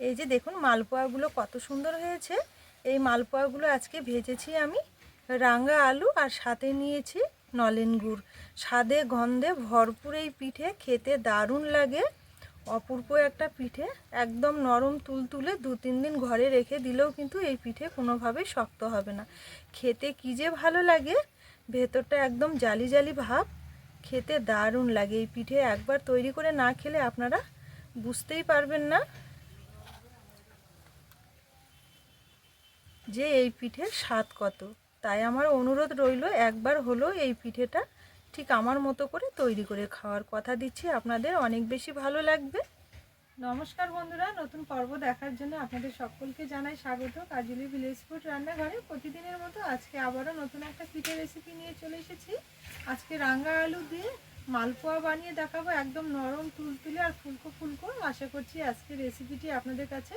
এই যে দেখুন মালপোয়াগুলো কত সুন্দর হয়েছে। এই মালপোয়াগুলো আজকে ভেজেছি আমি রাঙা আলু আর সাথে নিয়েছি নলেন গুড়। স্বাদে গন্ধে ভরপুর এই পিঠে, খেতে দারুণ লাগে। অপূর্ব একটা পিঠে, একদম নরম তুলতুলে। 2-3 দিন ঘরে রেখে দিলেও কিন্তু এই পিঠে কোনোভাবেই শক্ত হবে না। খেতে কী যে ভালো লাগে, ভেতরটা একদম জালি জালি ভাব, খেতে দারুণ লাগে এই পিঠে। একবার তৈরি করে না খেলে আপনারা বুঝতেই পারবেন না যে এই পিঠের স্বাদ কত। তাই আমার অনুরোধ রইল, একবার হলো এই পিঠেটা ঠিক আমার মতো করে তৈরি করে খাওয়ার। কথা দিচ্ছি আপনাদের অনেক বেশি ভালো লাগবে। নমস্কার বন্ধুরা, নতুন পর্ব দেখার জন্য আপনাদের সকলকে জানাই স্বাগত। কাজলি ভিলেজ ফুড রান্নাঘরে প্রতিদিনের মতো আজকে আবারও নতুন একটা পিঠে রেসিপি নিয়ে চলে এসেছি। আজকে রাঙা আলু দিয়ে মালপোয়া বানিয়ে দেখাবো, একদম নরম তুলতুলে আর ফুলকো ফুলকো। আশা করছি আজকে রেসিপিটি আপনাদের কাছে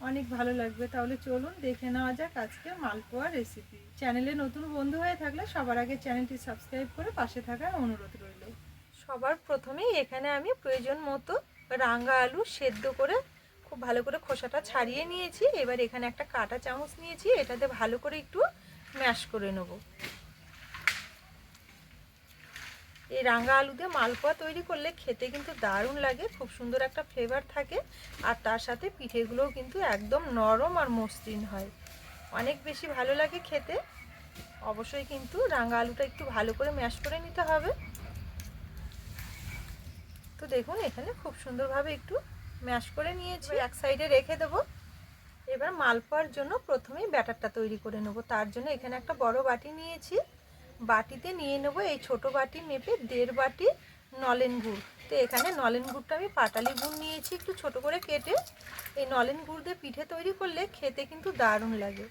অনেক ভালো লাগবে। তাহলে চলুন দেখে নেওয়া যাক আজকে মালপোয়া রেসিপি। চ্যানেলে নতুন বন্ধু হয়ে থাকলে সবার আগে চ্যানেলটি সাবস্ক্রাইব করে পাশে থাকার অনুরোধ রইল। সবার প্রথমেই এখানে আমি প্রয়োজন মতো রাঙা আলু সেদ্ধ করে খুব ভালো করে খোসাটা ছাড়িয়ে নিয়েছি। এবার এখানে একটা কাঁটা চামচ নিয়েছি, এটাতে ভালো করে একটু ম্যাশ করে নেব। এই রাঙা আলু দিয়ে মালপোয়া তৈরি করলে খেতে কিন্তু দারুণ লাগে, খুব সুন্দর একটা ফ্লেভার থাকে। আর তার সাথে পিঠেগুলোও কিন্তু একদম নরম আর মসৃণ হয়, অনেক বেশি ভালো লাগে খেতে। অবশ্যই কিন্তু রাঙা আলুটা একটু ভালো করে ম্যাশ করে নিতে হবে। তো দেখুন এখানে খুব সুন্দরভাবে একটু ম্যাশ করে নিয়েছি, এক সাইডে রেখে দেবো। এবার মালপোয়ার জন্য প্রথমেই ব্যাটারটা তৈরি করে নেব। তার জন্য এখানে একটা বড় বাটি নিয়েছি, বাটিতে নিয়ে নেব এই ছোট বাটি মেপে 1.5 বাটি নলেন গুড়। তো এখানে নলেন গুড়টা আমি পাটালি গুড় নিয়েছি একটু ছোট করে কেটে। এই নলেন গুড় দিয়ে পিঠে তৈরি করলে খেতে কিন্তু দারুণ লাগে।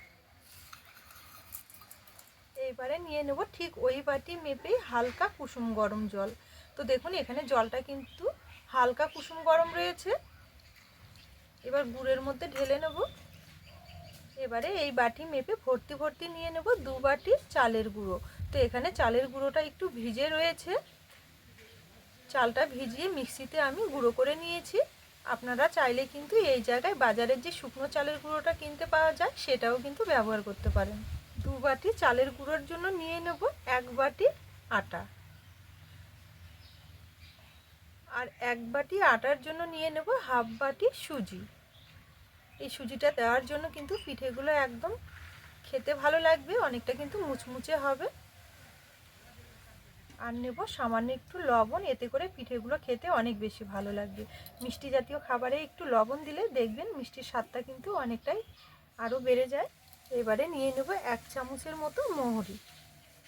এইবারে নিয়ে নেব ঠিক ওই বাটি মেপেই হালকা কুসুম গরম জল। তো দেখুন এখানে জলটা কিন্তু হালকা কুসুম গরম রয়েছে। এবার গুড়ের মধ্যে ঢেলে নেব। এবারে এই বাটি মেপে ভর্তি ভর্তি নিয়ে নেব 2 বাটি চালের গুঁড়ো। তো এখানে চালের গুঁড়োটা একটু ভিজে রয়েছে, চালটা ভিজিয়ে মিক্সিতে আমি গুঁড়ো করে নিয়েছি। আপনারা চাইলে কিন্তু এই জায়গায় বাজারের যে শুকনো চালের গুঁড়োটা কিনতে পাওয়া যায় সেটাও কিন্তু ব্যবহার করতে পারেন। 2 বাটি চালের গুঁড়োর জন্য নিয়ে নেব 1 বাটি আটা, আর 1 বাটি আটার জন্য নিয়ে নেব হাফ বাটি সুজি। এই সুজিটা দেওয়ার জন্য কিন্তু পিঠেগুলো একদম খেতে ভালো লাগবে, অনেকটা কিন্তু মুচমুচে হবে। আর নেব সামান্য একটু লবণ, এতে করে পিঠেগুলো খেতে অনেক বেশি ভালো লাগবে। মিষ্টি জাতীয় খাবারে একটু লবণ দিলে দেখবেন মিষ্টির স্বাদটা কিন্তু অনেকটাই আরও বেড়ে যায়। এবারে নিয়ে নেব 1 চামচের মতো মৌরি,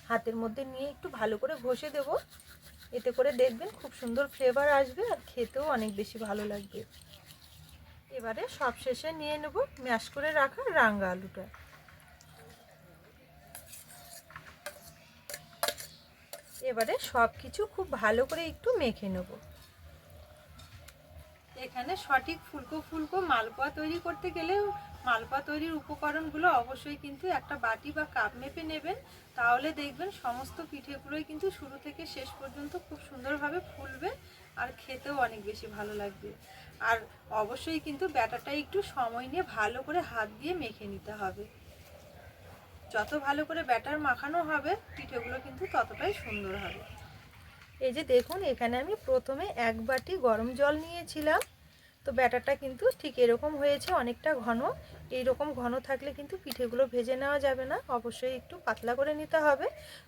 হাতের মধ্যে নিয়ে একটু ভালো করে ঘষে দেব। এতে করে দেখবেন খুব সুন্দর ফ্লেভার আসবে আর খেতেও অনেক বেশি ভালো লাগবে। এবারে সবশেষে নিয়ে নেব ম্যাশ করে রাখা রাঙা আলুটা। এবারে সব কিছু খুব ভালো করে একটু মেখে নেব। এখানে সঠিক ফুলকো ফুলকো মালপোয়া তৈরি করতে গেলে মালপোয়া তৈরির উপকরণগুলো অবশ্যই কিন্তু একটা বাটি বা কাপ মেপে নেবেন। তাহলে দেখবেন সমস্ত পিঠেগুলোই কিন্তু শুরু থেকে শেষ পর্যন্ত খুব সুন্দরভাবে ফুলবে আর খেতেও অনেক বেশি ভালো লাগবে। আর অবশ্যই কিন্তু ব্যাটারটা একটু সময় নিয়ে ভালো করে হাত দিয়ে মেখে নিতে হবে। যত ভালো করে ব্যাটার মাখানো হবে পিঠেগুলো কিন্তু ততটাই সুন্দর হবে। এই যে দেখুন এখানে আমি প্রথমে 1 বাটি গরম জল নিয়েছিলাম। তো ব্যাটারটা কিন্তু ঠিক এরকম হয়েছে, অনেকটা ঘন। এই রকম ঘন থাকলে কিন্তু পিঠেগুলো ভেজে নেওয়া যাবে না, অবশ্যই একটু পাতলা করে নিতে হবে।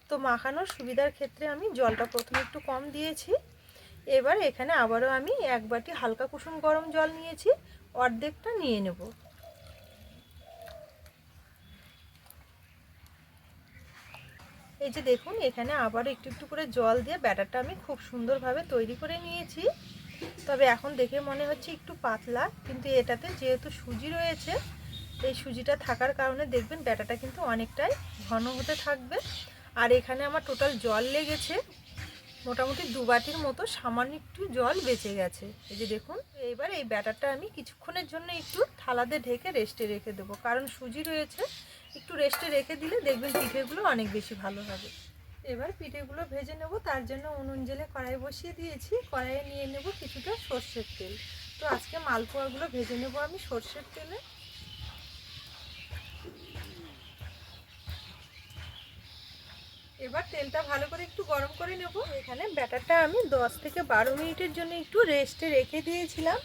তো মাখানোর সুবিধার ক্ষেত্রে আমি জলটা প্রথমে একটু কম দিয়েছি। এবার এখানে আবারও আমি 1 বাটি হালকা কুসুম গরম জল নিয়েছি, অর্ধেকটা নিয়ে নেব। এই যে দেখুন এখানে আবার একটু একটু করে জল দিয়ে ব্যাটারটা আমি খুব সুন্দরভাবে তৈরি করে নিয়েছি। তবে এখন দেখে মনে হচ্ছে একটু পাতলা, কিন্তু এটাতে যেহেতু সুজি রয়েছে, এই সুজিটা থাকার কারণে দেখবেন ব্যাটারটা কিন্তু অনেকটাই ঘন হতে থাকবে। আর এখানে আমার টোটাল জল লেগেছে মোটামুটি 2 বাটির মতো, সামান্য একটু জল বেঁচে গেছে। এই যে দেখুন এইবার এই ব্যাটারটা আমি কিছুক্ষণের জন্য একটু থালাতে ঢেকে রেস্টে রেখে দেবো, কারণ সুজি রয়েছে, একটু রেস্টে রেখে দিলে দেখবেন পিঠেগুলো অনেক বেশি ভালো হবে। এবার পিঠেগুলো ভেজে নেব। তার জন্য উনুন জেলে কড়াই বসিয়ে দিয়েছি, কড়াইয়ে নিয়ে নেব কিছুটা সর্ষের তেল। তো আজকে মালপোয়াগুলো ভেজে নেব আমি সর্ষের তেলে। এবার তেলটা ভালো করে একটু গরম করে নেব। এখানে ব্যাটারটা আমি 10 থেকে 12 মিনিটের জন্য একটু রেস্টে রেখে দিয়েছিলাম।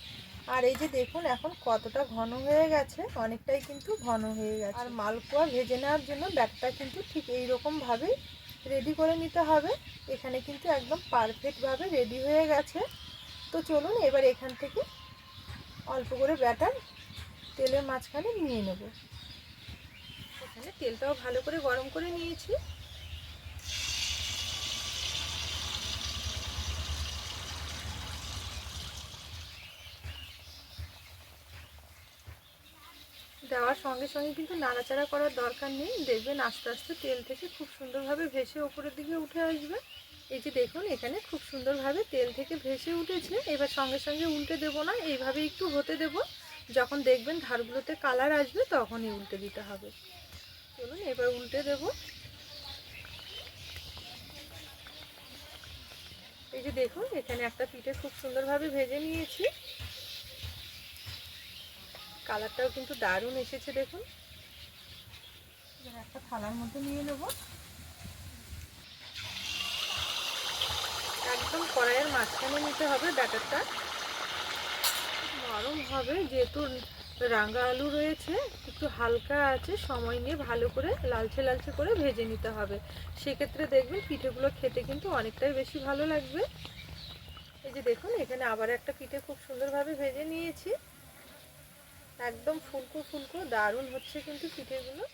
আর এই যে দেখুন এখন কতটা ঘন হয়ে গেছে, অনেকটাই কিন্তু ঘন হয়ে গেছে। আর মালপোয়া ভেজে নেওয়ার জন্য ব্যাটারটা কিন্তু ঠিক এই রকমভাবেই রেডি করে নিতে হবে। এখানে কিন্তু একদম পারফেক্টভাবে রেডি হয়ে গেছে। তো চলুন এবার এখান থেকে অল্প করে ব্যাটার তেলের মাঝখানে নিয়ে নেব। এখানে তেলটাও ভালো করে গরম করে নিয়েছি। দেওয়ার সঙ্গে সঙ্গে কিন্তু নাড়াচাড়া করার দরকার নেই, দেখবেন আস্তে আস্তে তেল থেকে খুব সুন্দরভাবে ভেসে ওপরের দিকে উঠে আসবে। এই যে দেখুন এখানে খুব সুন্দরভাবে তেল থেকে ভেসে উঠেছে। এবার সঙ্গে সঙ্গে উল্টে দেব না, এইভাবে একটু হতে দেব। যখন দেখবেন ধারগুলোতে কালার আসবে তখনই উল্টে দিতে হবে। চলুন এবার উল্টে দেব। এই যে দেখুন এখানে একটা পিঠে খুব সুন্দরভাবে ভেজে নিয়েছি। কালারটাও কিন্তু দারুণ এসেছে দেখুন। একটা থালার মধ্যে নিয়ে নেব। একদম কড়াইয়ের মাঝখানে নিতে হবে ব্যাটারটা, নরম হবে যেহেতু রাঙা আলু রয়েছে। একটু হালকা আছে, সময় নিয়ে ভালো করে লালচে লালচে করে ভেজে নিতে হবে। সেক্ষেত্রে দেখবেন পিঠেগুলো খেতে কিন্তু অনেকটাই বেশি ভালো লাগবে। এই যে দেখুন এখানে আবার একটা পিঠে খুব সুন্দরভাবে ভেজে নিয়েছি। একদম ফুলকো ফুলকো দারুণ হচ্ছে কিন্তু পিঠেগুলো।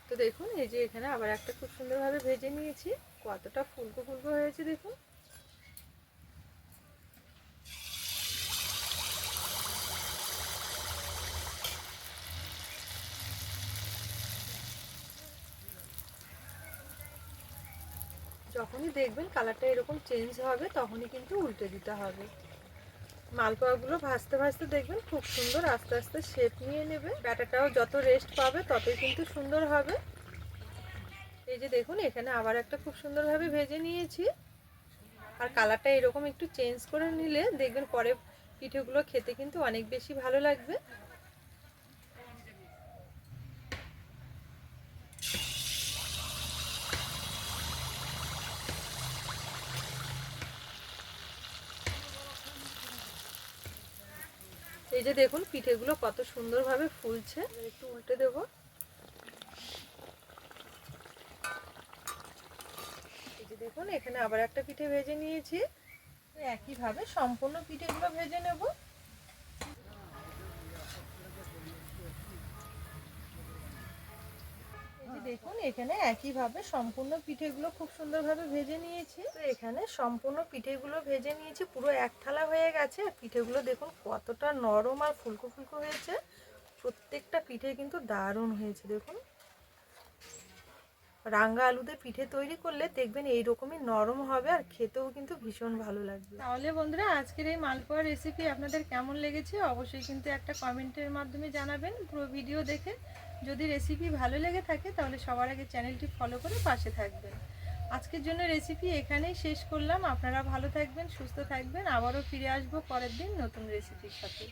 তো দেখুন এই যে এখানে আবার একটা খুব সুন্দরভাবে ভেজে নিয়েছি। কতটা ফুলকো ফুলকো হয়েছে দেখুন। যখনই দেখবেন কালারটা এরকম চেঞ্জ হবে তখনই কিন্তু উল্টে দিতে হবে। মালপোয়াগুলো ভাজতে ভাজতে দেখবেন খুব সুন্দর আস্তে আস্তে শেপ নিয়ে নেবে। ব্যাটারটাও যত রেস্ট পাবে ততই কিন্তু সুন্দর হবে। এই যে দেখুন এখানে আবার একটা খুব সুন্দরভাবে ভেজে নিয়েছি। আর কালারটা এরকম একটু চেঞ্জ করে নিলে দেখবেন পরে পিঠেগুলো খেতে কিন্তু অনেক বেশি ভালো লাগবে। এই যে দেখুন পিঠেগুলো কত সুন্দরভাবে ফুলছে। একটু উল্টে দেব। এই যে দেখুন এখানে আবার একটা পিঠে ভেজে নিয়েছি। একইভাবে সম্পূর্ণ পিঠেগুলো ভেজে নেব। দেখুন এখানে একইভাবে সম্পূর্ণ পিঠেগুলো খুব সুন্দরভাবে ভেজে নিয়েছি। তো এখানে সম্পূর্ণ পিঠেগুলো ভেজে নিয়েছি, পুরো এক থালা হয়ে গেছে। আর পিঠেগুলো দেখুন কতটা নরম আর ফুলকো ফুলকো হয়েছে। প্রত্যেকটা পিঠে কিন্তু দারুণ হয়েছে দেখুন। রাঙা আলুতে পিঠে তৈরি করলে দেখবেন এইরকমই নরম হবে আর খেতেও কিন্তু ভীষণ ভালো লাগবে। তাহলে বন্ধুরা আজকের এই মালপোয়া রেসিপি আপনাদের কেমন লেগেছে অবশ্যই কিন্তু একটা কমেন্টের মাধ্যমে জানাবেন পুরো ভিডিও দেখে। যদি রেসিপি ভালো লেগে থাকে তাহলে সবার আগে চ্যানেলটি ফলো করে পাশে থাকবেন। আজকের জন্য রেসিপি এখানেই শেষ করলাম। আপনারা ভালো থাকবেন, সুস্থ থাকবেন। আবারও ফিরে আসবো পরের দিন নতুন রেসিপির সাথে।